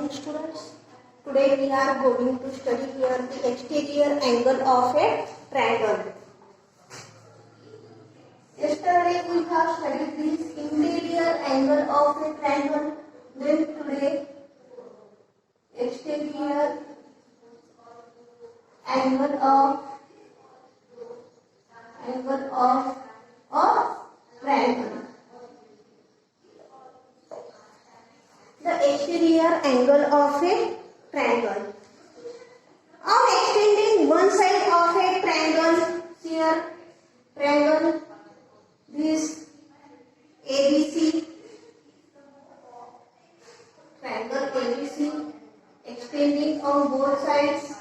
morning, students. Today we are going to study here the exterior angle of a triangle. Yesterday we have studied this interior angle of a triangle. Then today exterior angle of a triangle. The exterior angle of a triangle. On extending one side of a triangle, here triangle, this ABC, triangle ABC, extending on both sides.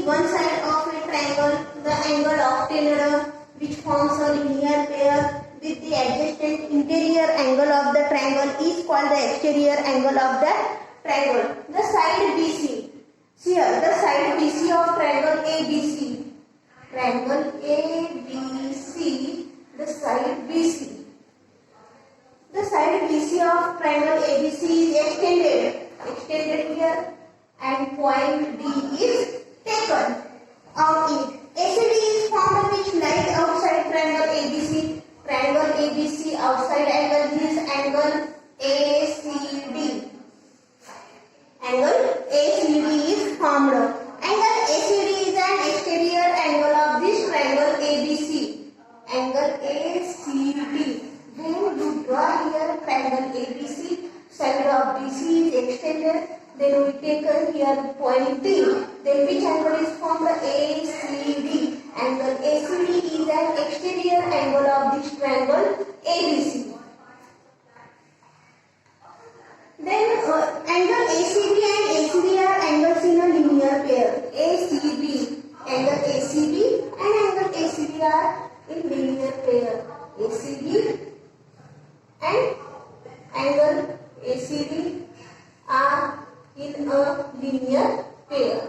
One side of a triangle, the angle obtained which forms a linear pair with the adjacent interior angle of the triangle is called the exterior angle of the triangle. The side BC, here the side BC of triangle ABC, triangle ABC, the side BC. The side BC of triangle ABC is extended here, and point D is taken on it. ACD is formed which lies outside triangle ABC. Triangle ABC outside angle is angle ACD. Angle ACD is formed. Angle ACD is an exterior angle of this triangle ABC. Angle ACD. Then you draw here triangle ABC. Side of BC is extended. Then we take here point D. Then which angle is formed? ACD. Angle ACD is an exterior angle of this triangle ABC. Then angle ACB and ACD are angles in a linear pair. ACB, angle ACB and angle ACD are in linear pair. ACB and angle ACD are in a linear pair.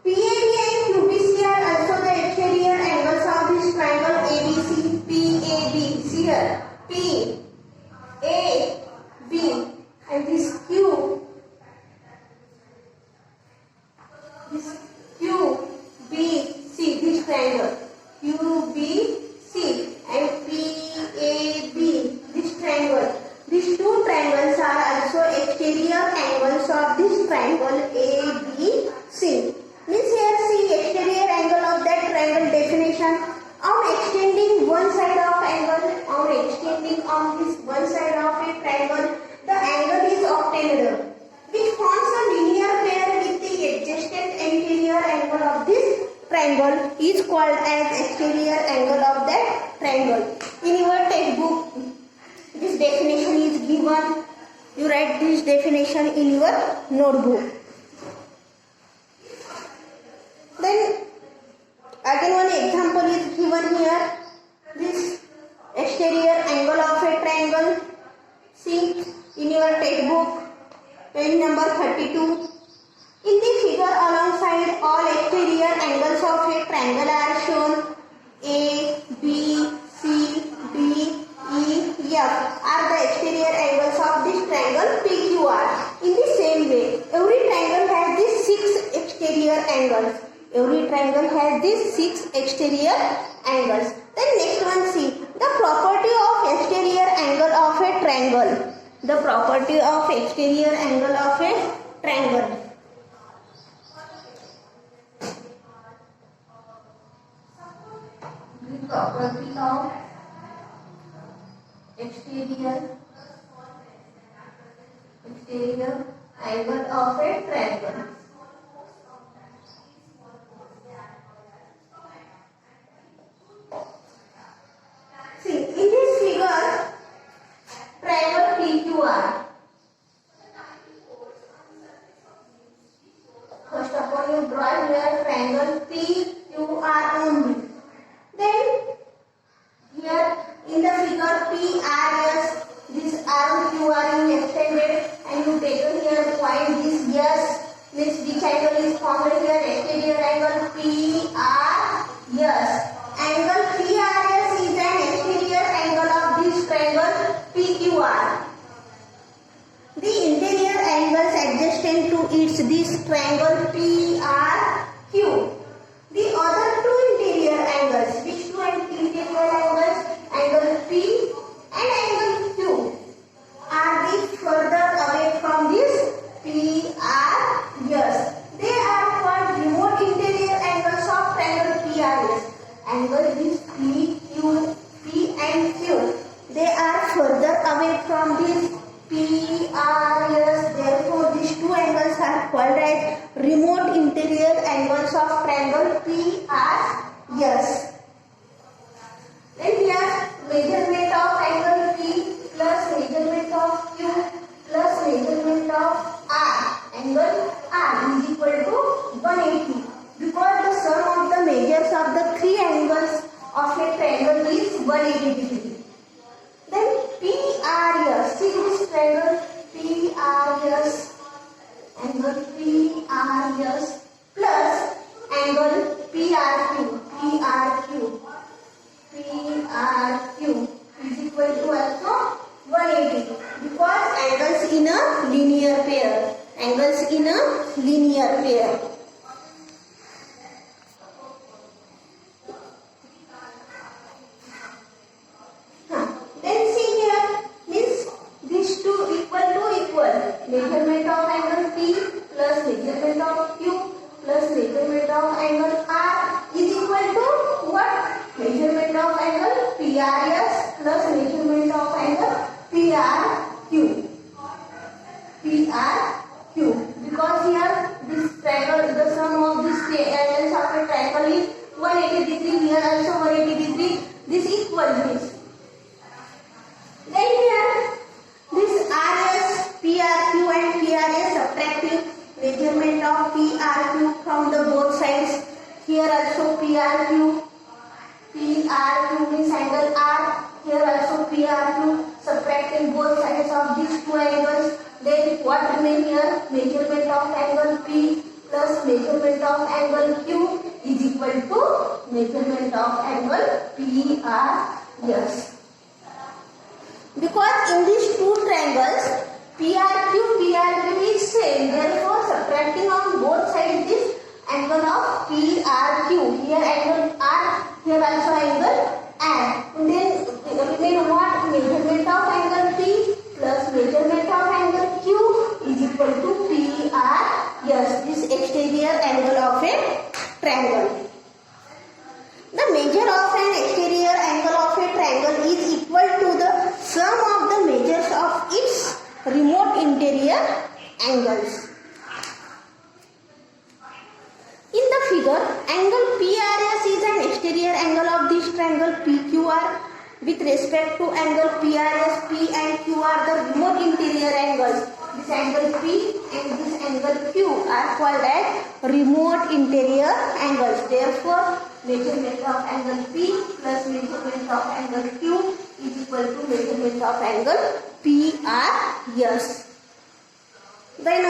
PAB and QBC are also the exterior angles of this triangle ABC. PAB, see here, P, A, B, and this Q, B, C, this triangle, Q, B, C, and PAB, this triangle. These two triangles are also exterior angles of this triangle ABC. Means here see exterior angle of that triangle definition. On extending one side of angle, on extending on this one side of a triangle, the angle is obtained which forms a linear pair with the adjacent interior angle of this triangle is called as exterior angle of that triangle. In your textbook, this definition is given. You write this definition in your notebook. Then again one example is given here. This exterior angle of a triangle. See in your textbook, page number 32. In the figure alongside all exterior angles of a triangle are shown. A, B, C, D, E, F are the exterior angles of this triangle PQR. In the same way, every triangle has these 6 exterior angles. Every triangle has these 6 exterior angles. Then next one, see the property of exterior angle of a triangle. The property of exterior angle of a triangle. The property of exterior angle of a triangle. See, in this figure, triangle PQR. First of all, you draw here triangle PQR only. adjacent to its this triangle PRQ. The other two interior angles, which two interior angles? Angle P and angle Q are the further away from this PRS. They are called remote interior angles of triangle PRS. Angle is P and Q. They are further away from this PRS. Therefore, these two angles are called as remote interior angles of triangle PRS. Then here, measurement of angle P plus measurement of Q plus measurement of R. Angle R is equal to 180. Because the sum of the measures of the three angles of a triangle is 180 degree. Then PRS, see this triangle PRS, angle PRS plus angle PRQ is equal to also 180 because angles in a linear pair. Then see here, means these two equal. Measurement of angle P plus measurement of Q plus measurement of angle R is equal to what? Measurement of angle PRS plus measurement of angle PRQ. Because here this triangle, the sum of these angles of a triangle is 180 degree. Here also 180 degree. This equals this. Then here this RS, PRQ and PRS subtracting measurement of PRQ from the both sides. Here also PRQ means angle R. Here also PRQ, subtracting both sides of these two angles. Then what remain here? Measurement of angle P plus measurement of angle Q is equal to measurement of angle PRS. Because in these two triangles, PRQ is same. Therefore, subtracting on both sides this angle of PRQ. Here angle R, here also angle R. And then remain what? Measurement of angle P plus measurement of angle Q is equal to PRS. This exterior angle of a triangle. The measure of an exterior angle of a triangle is equal to the sum of the measures of its remote interior angles. In the figure, angle PRS is an exterior angle of this triangle PQR. With respect to angle PRS, P and Q are the remote interior angles. This angle P and this angle Q are called as remote interior angles. Therefore, measurement of angle P plus measurement of angle Q is equal to measurement of angle PRS. Then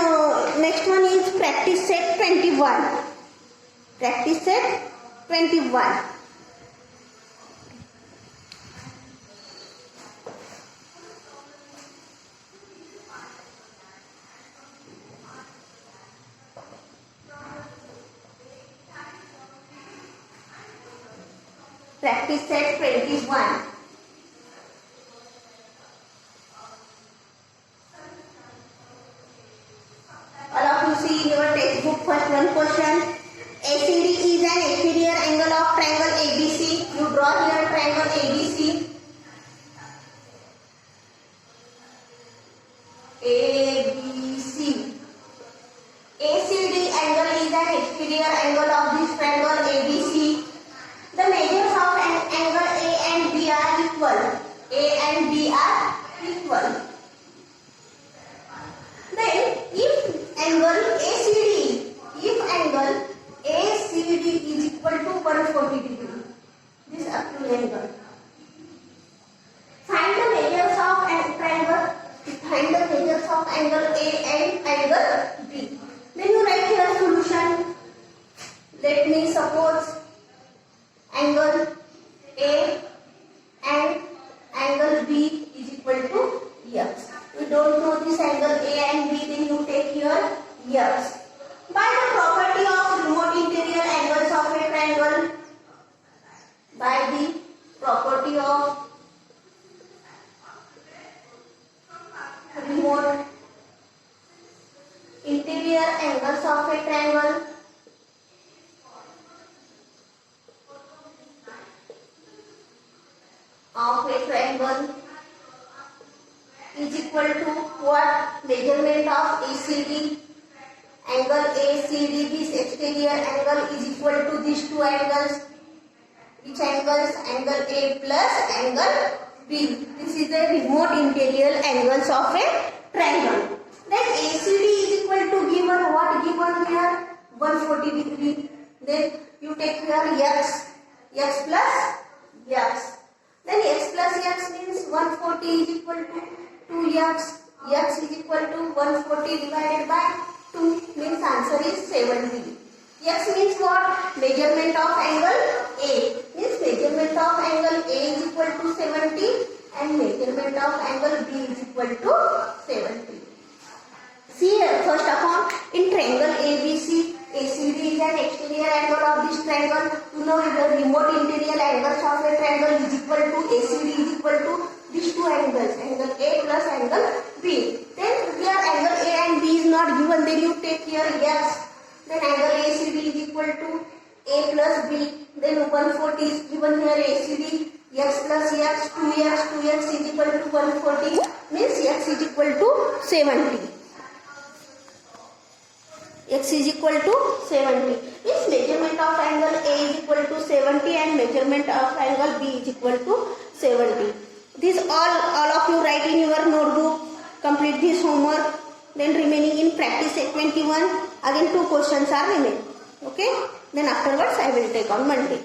next one is practice set 21. Practice set 21. Practice set 21. All of you see in your textbook first one question. ACD is an exterior angle of triangle ABC. You draw here triangle ABC. ABC. ACD angle is an exterior angle of this triangle ABC. The measures of an angle A and B are equal. A and B are equal. Then, if angle ACD is equal to 140 degree, this acute angle. Find the measures of an triangle. Find the measures of angle A and angle B. Then you write here solution. Let me suppose angle A and angle B is equal to X. We don't know this angle A and B, then you take here of a triangle is equal to what? Measurement of ACD. Angle ACD, this exterior angle is equal to these two angles. Which angles? Angle A plus angle B. This is the remote interior angles of a triangle. Then ACD is equal to given what? Given here 140 degree. Then you take here x plus x. Then x plus x means 140 is equal to 2x. X is equal to 140 divided by 2 means answer is 70. X means what? Measurement of angle A. Means measurement of angle A is equal to 70 and measurement of angle B is equal to 70. See here, first of all, in triangle ABC, ACD is an exterior angle of this triangle. You know the remote interior angles of a triangle is equal to ACD is equal to these two angles, angle A plus angle B. Then here angle A and B is not given, then you take here x. Then angle ACD is equal to A plus B. Then 140 is given here ACD. X plus x, 2x is equal to 140 means x is equal to 70. X is equal to 70. Means measurement of angle A is equal to 70 and measurement of angle B is equal to 70. This all of you write in your notebook. Complete this homework. Then remaining in practice set 21. Again 2 questions are remaining. Okay. Then afterwards I will take on Monday.